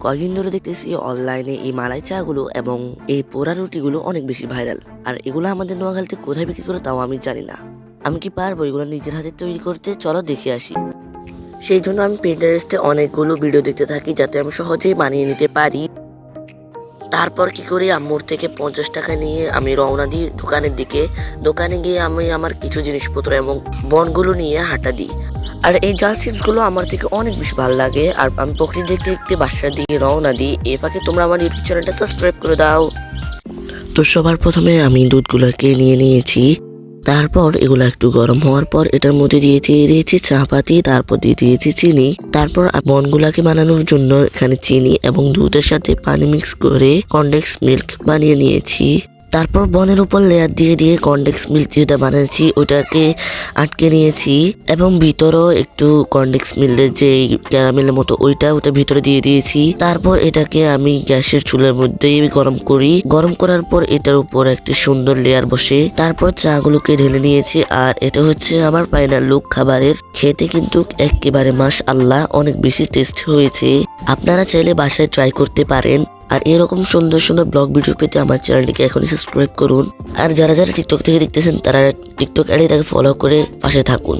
কয়েকদিন ধরে দেখতেছি অনলাইনে এই মালাই চাগুলো এবং এই পোড়া রুটিগুলো অনেক বেশি ভাইরাল। আর এগুলো আমাদের নোয়াখালীতে কোথায় বিক্রি করে তাও আমি জানি না। আমি কি পারবো এগুলো নিজের হাতে তৈরি করতে? চলো দেখে আসি। সেই জন্য আমি পিন্টারেস্টে অনেকগুলো ভিডিও দেখতে থাকি যাতে আমি সহজেই বানিয়ে নিতে পারি। তারপর কি করি, আম্মুর থেকে 50 টাকা নিয়ে আমি রওনা দিই দোকানের দিকে। দোকানে গিয়ে আমি আমার কিছু জিনিসপত্র এবং বনগুলো নিয়ে হাঁটা দিই। আর এই জাল চিপসগুলো আমার থেকে অনেক বেশি ভালো লাগে। আর আমি প্রকৃতি দেখতে দেখতে বাসার দিকে রওনা দিই। এ ফাঁকে তোমরা আমার ইউটিউব চ্যানেলটা সাবস্ক্রাইব করে দাও। তো সবার প্রথমে আমি দুধগুলোকে নিয়ে নিয়েছি। তারপর এগুলো একটু গরম হওয়ার পর এটার মধ্যে দিয়েছি চা পাতি, তারপর দিয়ে দিয়েছি চিনি। তারপর বনগুলাকে বানানোর জন্য এখানে চিনি এবং দুধের সাথে পানি মিক্স করে কনডেন্স মিল্ক বানিয়ে নিয়েছি। তারপর বনের উপর লেয়ার দিয়ে দিয়ে কনডেন্স মিল্ক যেটা বানিয়েছি ওটাকে আটকে নিয়েছি এবং ভিতরেও একটু কনডেন্স মিল্কের যে ক্যারামেলের মতো ওটা ভিতরে দিয়ে দিয়েছি। তারপর এটাকে আমি গ্যাসের চুলার মধ্যে গরম করি। গরম করার পর এটার উপর একটি সুন্দর লেয়ার বসে। তারপর চা গুলোকে ঢেলে নিয়েছি। আর এটা হচ্ছে আমার ফাইনাল লুক খাবারের। খেতে কিন্তু একেবারে মাশআল্লাহ অনেক বেশি টেস্ট হয়েছে। আপনারা চাইলে বাসায় ট্রাই করতে পারেন। আর এরকম সুন্দর সুন্দর ব্লগ ভিডিও পেতে আমার চ্যানেলটিকে এখনই সাবস্ক্রাইব করুন। আর যারা যারা টিকটক থেকে দেখতেছেন তারা টিকটক আইডি তাকে ফলো করে পাশে থাকুন।